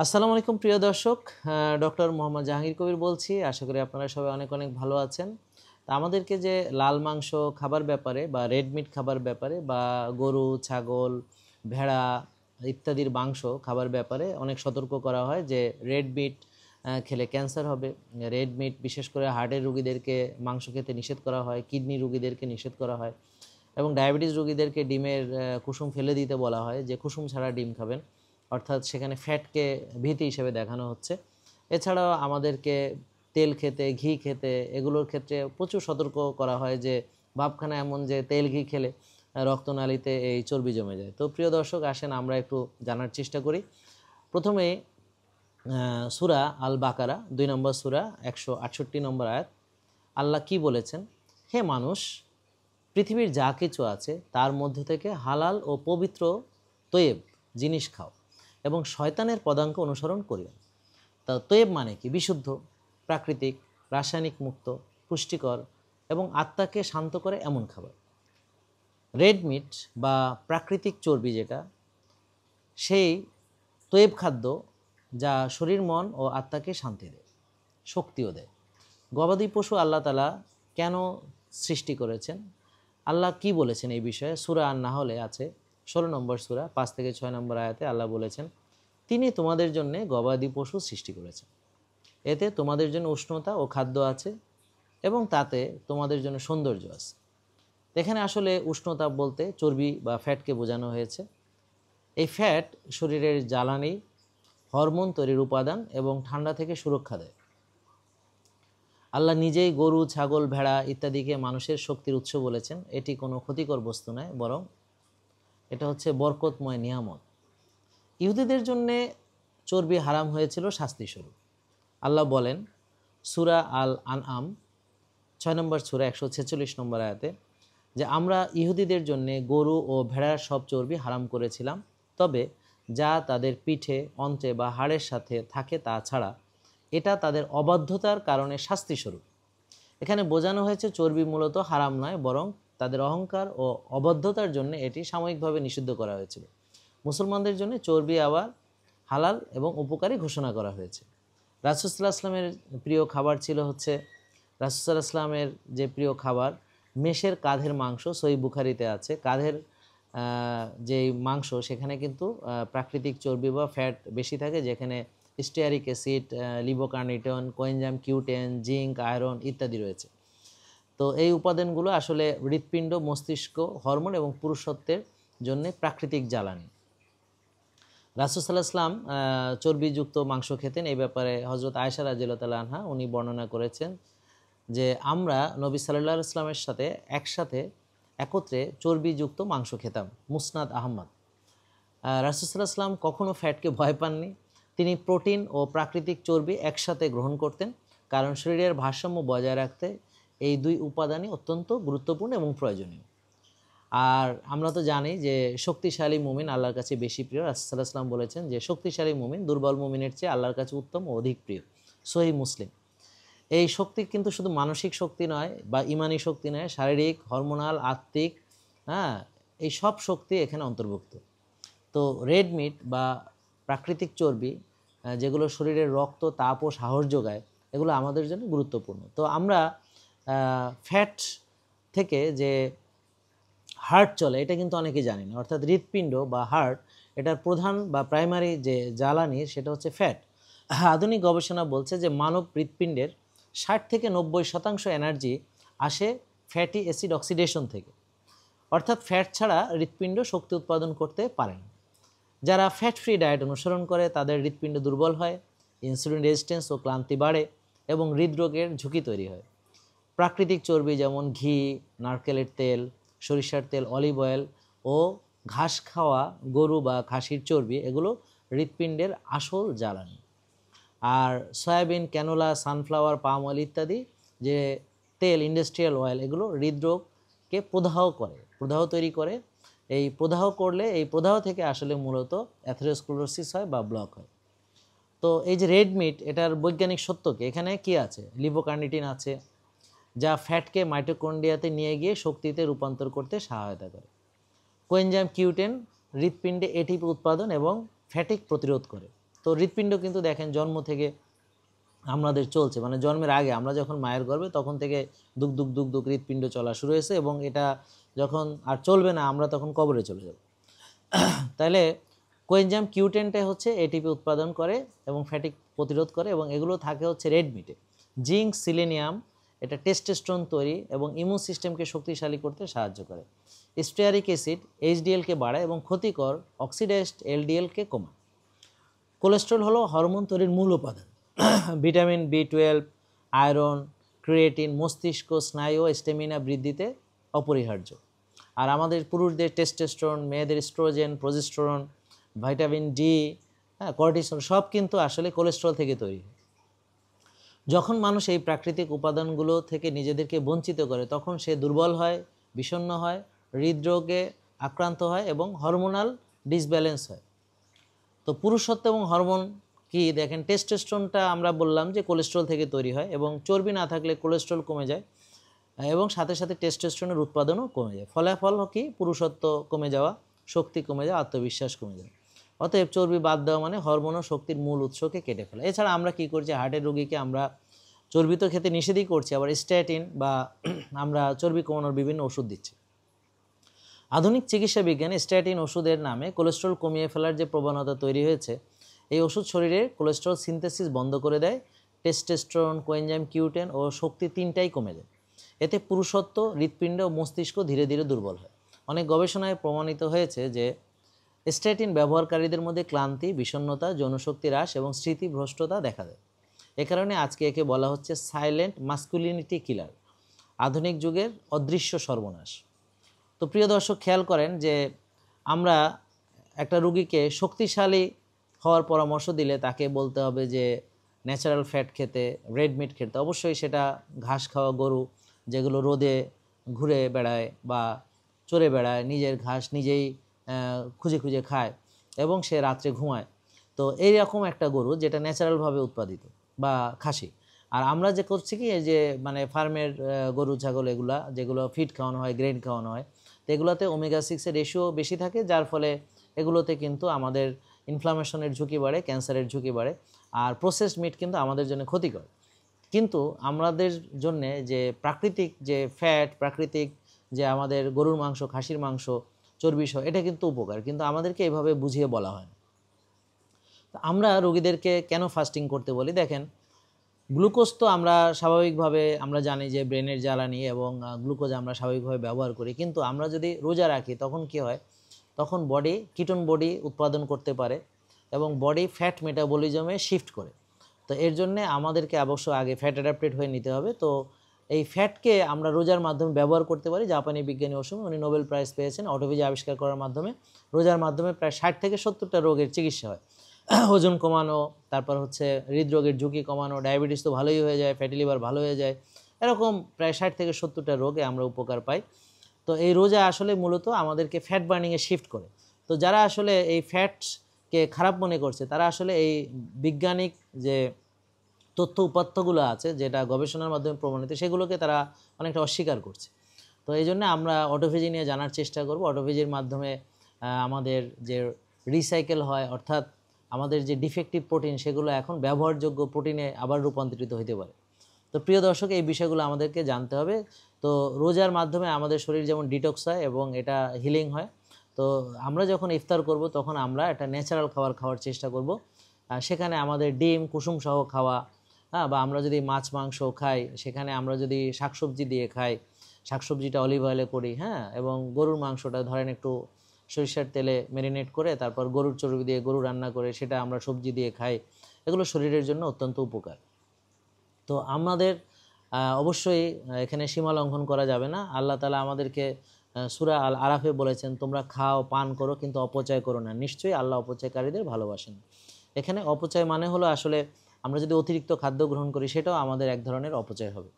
আসসালামু আলাইকুম প্রিয় দর্শক, ডক্টর মোহাম্মদ জাহাঙ্গীর কবির বলছি। আশা করি আপনারা সবাই অনেক অনেক ভালো আছেন। তা আমাদেরকে যে লাল মাংস খাবার ব্যাপারে বা রেড মিট খাবার ব্যাপারে বা গরু, ছাগল, ভেড়া ইত্যাদির মাংস খাবার ব্যাপারে অনেক সতর্ক করা হয় যে রেড মিট খেলে ক্যান্সার হবে। রেড মিট বিশেষ করে হার্টের রোগীদেরকে মাংস খেতে নিষেধ করা হয়, কিডনি রোগীদেরকে নিষেধ করা হয় এবং ডায়াবেটিস রোগীদেরকে ডিমের কুসুম ফেলে দিতে বলা হয় যে কুসুম ছাড়া ডিম খাবেন, অর্থাৎ সেখানে ফ্যাটকে ভীতি হিসেবে দেখানো হচ্ছে। এছাড়াও আমাদেরকে তেল খেতে, ঘি খেতে এগুলোর ক্ষেত্রে প্রচুর সতর্ক করা হয় যে ভাবখানা এমন যে তেল ঘি খেলে রক্তনালীতে এই চর্বি জমে যায়। তো প্রিয় দর্শক, আসেন আমরা একটু জানার চেষ্টা করি। প্রথমে সূরা আল বাকারা 2 নম্বর সূরা 168 নম্বর আয়াত। আল্লাহ কি বলেছেন? হে মানুষ, পৃথিবীর যা কিছু আছে তার মধ্য থেকে হালাল ও পবিত্র তৈব জিনিস খাও এবং শয়তানের পদাঙ্ক অনুসরণ করিও। তা তৈব মানে কি? বিশুদ্ধ, প্রাকৃতিক, রাসায়নিক মুক্ত, পুষ্টিকর এবং আত্মাকে শান্ত করে এমন খাবার। রেড মিট বা প্রাকৃতিক চর্বি যেটা, সেই তৈব খাদ্য যা শরীর, মন ও আত্মাকে শান্তি দেয়, শক্তিও দেয়। গবাদি পশু আল্লাহ তাআলা কেন সৃষ্টি করেছেন? আল্লাহ কি বলেছেন এই বিষয়ে? সূরা আন-নাহলে আছে 16 নম্বর সূরা 5 থেকে 6 নম্বর আয়াতে আল্লাহ বলেছেন, তিনি তোমাদের জন্য গবাদি পশু সৃষ্টি করেছেন। এতে তোমাদের জন্য উষ্ণতা ও খাদ্য আছে এবং তাতে তোমাদের জন্য সৌন্দর্য আছে। এখানে আসলে উষ্ণতা বলতে চর্বি বা ফ্যাটকে বোঝানো হয়েছে। এই ফ্যাট শরীরের জ্বালানি, হরমোন তৈরির উপাদান এবং ঠান্ডা থেকে সুরক্ষা দেয়। আল্লাহ নিজেই গরু, ছাগল, ভেড়া ইত্যাদিকে মানুষের শক্তির উৎস বলেছেন। এটি কোনো ক্ষতিকর বস্তু নয়, বরং এটা হচ্ছে বরকতময় নিয়ামত। ইহুদিদের জন্যে চর্বি হারাম হয়েছিল শাস্তিস্বরূপ। আল্লাহ বলেন সূরা আল আনআম 6 নম্বর সূরা 146 নম্বর আয়াতে যে আমরা ইহুদিদের জন্যে গরু ও ভেড়ার সব চর্বি হারাম করেছিলাম, তবে যা তাদের পিঠে, অন্ত্রে বা হাড়ের সাথে থাকে তা ছাড়া। এটা তাদের অবাধ্যতার কারণে শাস্তিস্বরূপ। এখানে বোঝানো হয়েছে চর্বি মূলত হারাম নয়, বরং তাদের অহংকার ও অবাধ্যতার জন্য এটি সাময়িকভাবে নিষিদ্ধ করা হয়েছিল। মুসলমানদের জন্য চর্বি আবার হালাল এবং উপকারী ঘোষণা করা হয়েছে। রাসূল সাল্লাল্লাহু আলাইহি ওয়াসাল্লামের প্রিয় খাবার ছিল হচ্ছে, রাসূল সাল্লাল্লাহু আলাইহি ওয়াসাল্লামের যে প্রিয় খাবার মেষের কাঁধের মাংস। সহিহ বুখারীতে আছে কাঁধের যে মাংস, সেখানে কিন্তু প্রাকৃতিক চর্বি বা ফ্যাট বেশি থাকে, যেখানে স্টিয়ারিক অ্যাসিড, লিবোকার্নিটন, কোয়েনজাইম কিউ10, জিঙ্ক, আয়রন ইত্যাদি রয়েছে। তো এই উপাদানগুলো আসলে হৃৎপিণ্ড, মস্তিষ্ক, হরমোন এবং পুরুষত্বের জন্য প্রাকৃতিক জ্বালানি। রাসূল সাল্লাল্লাহু আলাইহি ওয়াসাল্লাম চর্বিযুক্ত মাংস খেতেন। এই ব্যাপারে হযরত আয়েশা রাদিয়াল্লাহু তাআলা আনহা উনি বর্ণনা করেছেন যে আমরা নবী সাল্লাল্লাহু আলাইহি ওয়াসাল্লামের সাথে একত্রে চর্বিযুক্ত মাংস খেতাম। মুসনাদ আহমদ। রাসূল সাল্লাল্লাহু আলাইহি ওয়াসাল্লাম কখনো ফ্যাটকে ভয় পাননি। তিনি প্রোটিন ও প্রাকৃতিক চর্বি একসাথে গ্রহণ করতেন, কারণ শরীরের ভারসাম্য বজায় রাখতে এই দুই উপাদানই অত্যন্ত গুরুত্বপূর্ণ এবং প্রয়োজনীয়। আর আমরা তো জানি যে শক্তিশালী মুমিন আল্লাহর কাছে বেশি প্রিয়। রাসূল সাল্লাল্লাহু আলাইহি ওয়াসাল্লাম বলেছেন যে শক্তিশালী মুমিন দুর্বল মুমিনের চেয়ে আল্লাহর কাছে উত্তম ও অধিক প্রিয়। সহিহ মুসলিম। এই শক্তি কিন্তু শুধু মানসিক শক্তি নয় বা ইমানি শক্তি নয়, শারীরিক, হরমোনাল, আত্মিক, হ্যাঁ, এই সব শক্তি এখানে অন্তর্ভুক্ত। তো রেড মিট বা প্রাকৃতিক চর্বি যেগুলো শরীরের রক্ত, তাপ ও সাহস যোগায়, এগুলো আমাদের জন্য গুরুত্বপূর্ণ। তো আমরা ফ্যাট থেকে যে হার্ট চলে এটা কিন্তু অনেকেই জানি না, অর্থাৎ হৃৎপিণ্ড বা হার্ট, এটার প্রধান বা প্রাইমারি যে জ্বালানি সেটা হচ্ছে ফ্যাট। আধুনিক গবেষণা বলছে যে মানব হৃৎপিণ্ডের 60 থেকে 90% এনার্জি আসে ফ্যাটি অ্যাসিড অক্সিডেশন থেকে, অর্থাৎ ফ্যাট ছাড়া হৃৎপিণ্ড শক্তি উৎপাদন করতে পারে না। যারা ফ্যাট ফ্রি ডায়েট অনুসরণ করে তাদের হৃৎপিণ্ড দুর্বল হয়, ইনসুলিন রেজিস্ট্যান্স ও ক্লান্তি বাড়ে এবং হৃদরোগের ঝুঁকি তৈরি হয়। প্রাকৃতিক চর্বি যেমন ঘি, নারকেলের তেল, সরিষার তেল, অলিভ অয়েল ও ঘাস খাওয়া গরু বা খাসির চর্বি, এগুলো হৃৎপিণ্ডের আসল জ্বালানি। আর soybean, canola, sunflower, palm oil ইত্যাদি যে তেল, ইন্ডাস্ট্রিয়াল অয়েল, এগুলো হৃদরোগকে প্রদাহ তৈরি করে। এই প্রদাহ করলে এই প্রদাহ থেকে আসলে মূলত অ্যাথেরোস্ক্লেরোসিস হয় বা ব্লক হয়। তো এই যে রেড মিট, এটার বৈজ্ঞানিক সত্য কি? এখানে কি আছে? লিভোকার্নিটিন আছে, যা ফ্যাটকে মাইটোকন্ড্রিয়াতে নিয়ে গিয়ে শক্তিতে রূপান্তর করতে সহায়তা করে। কোয়েনজাইম কিউ10 হৃৎপিণ্ডে এটিপি উৎপাদন এবং ফ্যাটিক প্রতিরোধ করে। তো হৃৎপিণ্ড কিন্তু দেখেন জন্ম থেকে আমাদের চলছে, মানে জন্মের আগে আমরা যখন মায়ের গর্ভে তখন থেকে দুক দুক দুক দুক হৃৎপিণ্ড চলা শুরু হয়েছে, এবং এটা যখন আর চলবে না আমরা তখন কবরে চলে যাব। তাহলে কোএনজাইম কিউ10 হচ্ছে এটিপি উৎপাদন করে এবং ফ্যাটিক প্রতিরোধ করে, এবং এগুলো থাকে হচ্ছে রেড মিটে। জিঙ্ক, সিলেনিয়াম, এটা টেস্টোস্টেরন তৈরি এবং ইমিউন সিস্টেমকে শক্তিশালী করতে সাহায্য করে। স্টেয়ারিক অ্যাসিড এইচডিএলকে বাড়ায় এবং ক্ষতিকর অক্সিডাইজড এলডিএলকে কমায়। কোলেস্টেরল হলো হরমোন তৈরির মূল উপাদান। ভিটামিন বি12, আয়রন, ক্রিয়েটিন মস্তিষ্ক, স্নায়ু ও স্ট্যামিনা বৃদ্ধিতে অপরিহার্য। আর আমাদের পুরুষদের টেস্টোস্টেরন, মেয়েদের স্ট্রোজেন, প্রোজেস্টেরন, ভিটামিন ডি, কর্টিসল সব কিন্তু আসলে কোলেস্টেরল থেকে তৈরি হয়। যখন মানুষ এই প্রাকৃতিক উপাদানগুলো থেকে নিজেদেরকে বঞ্চিত করে তখন সে দুর্বল হয়, বিষণ্ণ হয়, হৃদরোগে আক্রান্ত হয় এবং হরমোনাল ডিসব্যালেন্স হয়। তো পুরুষত্ব এবং হরমোন কি দেখেন, টেস্টোস্টেরনটা আমরা বললাম যে কোলেস্টেরল থেকে তৈরি হয়, এবং চর্বি না থাকলে কোলেস্টেরল কমে যায় এবং সাথে সাথে টেস্টোস্টেরনের উৎপাদনও কমে যায়। ফলাফল কি, পুরুষত্ব কমে যাওয়া, শক্তি কমে যাওয়া, আত্মবিশ্বাস কমে যাওয়া। অতএব চর্বি বাদ দেওয়া মানে হরমোন ও শক্তির মূল উৎসকে কেটে ফেলা। এছাড়া আমরা কি করছি, হার্টের রোগীকে আমরা চর্বি তো খেতে নিষেধই করছি, আবার স্ট্যাটিন বা আমরা চর্বি কমানোর বিভিন্ন ওষুধ দিচ্ছি। আধুনিক চিকিৎসা বিজ্ঞানে স্ট্যাটিন ওষুধের নামে কোলেস্টেরল কমিয়ে ফেলার যে প্রবণতা তৈরি হয়েছে, এই ওষুধ শরীরে কোলেস্টেরল সিনথেসিস বন্ধ করে দেয়, টেস্টোস্টেরন, কোএনজাইম কিউ10 ও শক্তি তিনটাই কমে যায়। এতে পুরুষত্ব, হৃৎপিণ্ড ও মস্তিষ্ক ধীরে ধীরে দুর্বল হয়। অনেক গবেষণায় প্রমাণিত হয়েছে যে স্ট্যাটিন ব্যবহারকারীদের মধ্যে ক্লান্তি, বিষণ্ণতা, যৌনশক্তি হ্রাস এবং স্মৃতিভ্রষ্টতা দেখা দেয়। এ কারণে আজকে একে বলা হচ্ছে সাইলেন্ট মাস্কুলিনিটি কিলার, আধুনিক যুগের অদৃশ্য সর্বনাশ। তো প্রিয় দর্শক, খেয়াল করেন যে আমরা একটা রুগীকে শক্তিশালী হওয়ার পরামর্শ দিলে তাকে বলতে হবে যে ন্যাচারাল ফ্যাট খেতে, রেড মিট খেতে। অবশ্যই সেটা ঘাস খাওয়া গরু যেগুলো রোদে ঘুরে বেড়ায় বা চড়ে বেড়ায়, নিজের ঘাস নিজেই খুঁজে খুঁজে খায় এবং সে রাত্রে ঘুমায়। তো এইরকম একটা গরু যেটা ন্যাচারালভাবে উৎপাদিত বা খাসি। আর আমরা যে করছি কি, এই যে মানে ফার্মের গরু ছাগল এগুলা যেগুলো ফিড খাওয়ানো হয়, গ্রেন খাওয়ানো হয়, তো এগুলোতে ওমেগা 6 রেশিও বেশি থাকে, যার ফলে এগুলোতে কিন্তু আমাদের ইনফ্লামেশনের ঝুঁকি বাড়ে, ক্যান্সারের ঝুঁকি বাড়ে। আর প্রসেসড মিট কিন্তু আমাদের জন্য ক্ষতিকর। কিন্তু আমাদের জন্য যে প্রাকৃতিক যে ফ্যাট, প্রাকৃতিক যে আমাদের গরুর মাংস, খাসির মাংস, চর্বি সহ, এটা কিন্তু উপকার, কিন্তু আমাদেরকে এভাবে বুঝিয়ে বলা হয় না। আমরা রোগীদেরকে কেন ফাস্টিং করতে বলি, দেখেন গ্লুকোজ তো আমরা স্বাভাবিকভাবে আমরা জানি যে ব্রেনের জ্বালানি, এবং গ্লুকোজ আমরা স্বাভাবিকভাবে ব্যবহার করি, কিন্তু আমরা যদি রোজা রাখি তখন কি হয়, তখন বডি কিটোন বডি উৎপাদন করতে পারে এবং বডি ফ্যাট মেটাবলিজমে শিফট করে। তো এর জন্যে আমাদেরকে অবশ্য আগে ফ্যাট অ্যাডাপ্টেড হয়ে নিতে হবে। তো এই ফ্যাটকে আমরা রোজার মাধ্যমে ব্যবহার করতে পারি। জাপানি বিজ্ঞানী ওসুমি, উনি নোবেল প্রাইজ পেয়েছেন অটোফেজি আবিষ্কার করার মাধ্যমে। রোজার মাধ্যমে প্রায় 60 থেকে 70টা রোগের চিকিৎসা হয়। ওজন কমানো, তারপর হচ্ছে হৃদরোগের ঝুঁকি কমানো, ডায়াবেটিস তো ভালোই হয়ে যায়, ফ্যাটি লিভার ভালো হয়ে যায়, এরকম প্রায় 60 থেকে 70টা রোগে আমরা উপকার পাই। তো এই রোজা আসলে মূলত আমাদেরকে ফ্যাট বার্নিংয়ে শিফট করে। তো যারা আসলে এই ফ্যাটকে খারাপ মনে করছে তারা আসলে এই বৈজ্ঞানিক যে তথ্য উপাত্তগুলো আছে, যেটা গবেষণার মাধ্যমে প্রমাণিত, সেগুলোকে তারা অনেকটা অস্বীকার করছে। তো এই জন্য আমরা অটোফেজি নিয়ে জানার চেষ্টা করব। অটোফেজির মাধ্যমে আমাদের যে রিসাইকেল হয়, অর্থাৎ আমাদের যে ডিফেক্টিভ প্রোটিন, সেগুলো এখন ব্যবহারযোগ্য প্রোটিনে আবার রূপান্তরিত হতে পারে। তো প্রিয় দর্শক, এই বিষয়গুলো আমাদেরকে জানতে হবে। তো রোজার মাধ্যমে আমাদের শরীর যেমন ডিটক্স হয় এবং এটা হিলিং হয়। তো আমরা যখন ইফতার করব তখন আমরা একটা ন্যাচারাল খাবার খাওয়ার চেষ্টা করব। সেখানে আমাদের ডিম কুসুম সহ খাওয়া, বা আমরা যদি মাছ মাংস খাই সেখানে আমরা যদি শাকসবজি দিয়ে খাই, শাকসবজিটা অলিভ অয়েলে করি, এবং গরুর মাংসটা ধরেন একটু সরিষার তেলে ম্যারিনেট করে তারপর গরুর চর্বি দিয়ে গরু রান্না করে সেটা আমরা সবজি দিয়ে খাই, এগুলো শরীরের জন্য অত্যন্ত উপকার। তো আমাদের অবশ্যই এখানে সীমা লঙ্ঘন করা যাবে না। আল্লাহ তাআলা আমাদেরকে সূরা আল আরাফে বলেছেন, তোমরা খাও পান করো কিন্তু অপচয় করো না, নিশ্চয়ই আল্লাহ অপচয়কারীদের ভালোবাসেন। এখানে অপচয় মানে হলো আসলে আমরা যদি অতিরিক্ত খাদ্য গ্রহণ করি সেটাও আমাদের এক ধরনের অপচয় হবে।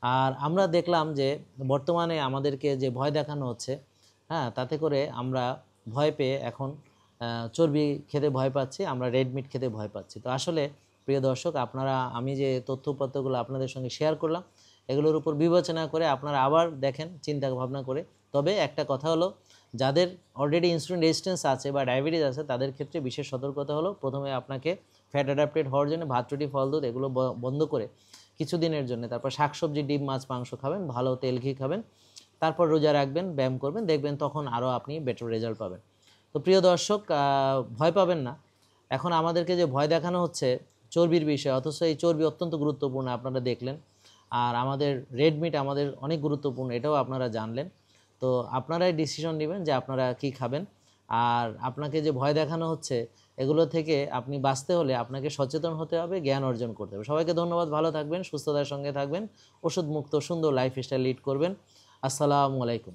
আর আমরা দেখলাম যে বর্তমানে আমাদেরকে যে ভয় দেখানো হচ্ছে, তাতে করে আমরা ভয় পেয়ে এখন চর্বি খেতে ভয় পাচ্ছি, আমরা রেড মিট খেতে ভয় পাচ্ছি। তো আসলে প্রিয় দর্শক, আপনারা আমি যে তথ্যপত্রগুলো আপনাদের সঙ্গে শেয়ার করলাম, এগুলোর উপর বিবেচনা করে আপনারা আবার দেখেন, চিন্তা ভাবনা করে। তবে একটা কথা হলো, যাদের অলরেডি ইনসুলিন রেজিস্ট্যান্স আছে বা ডায়াবেটিস আছে তাদের ক্ষেত্রে বিশেষ সতর্কতা হলো প্রথমে আপনাকে ফ্যাট অ্যাডাপ্টেড হওয়ার জন্য ভাত রুটি ফল দুধ এগুলো বন্ধ করে কিছুদিনের জন্য তারপর শাকসবজি ডিম মাছ মাংস খাবেন, ভালো তেল ঘি খাবেন, তারপর রোজা রাখবেন, ব্যায়াম করবেন, দেখবেন তখন আরও আপনি বেটার রেজাল্ট পাবেন। তো প্রিয় দর্শক, ভয় পাবেন না। এখন আমাদেরকে যে ভয় দেখানো হচ্ছে চর্বির বিষয়, অথচ এই চর্বি অত্যন্ত গুরুত্বপূর্ণ আপনারা দেখলেন। আর আমাদের রেড মিট আমাদের অনেক গুরুত্বপূর্ণ, এটাও আপনারা জানলেন। তো আপনারাই ডিসিশন নেবেন যে আপনারা কি খাবেন। আর আপনাকে যে ভয় দেখানো হচ্ছে এগুলো থেকে আপনি বাঁচতে হলে আপনাকে সচেতন হতে হবে, জ্ঞান অর্জন করতে হবে। সবাইকে ধন্যবাদ, ভালো থাকবেন, সুস্থতার সঙ্গে থাকবেন, ওষুধ মুক্ত সুন্দর লাইফস্টাইল লিড করবেন। আসসালামু আলাইকুম।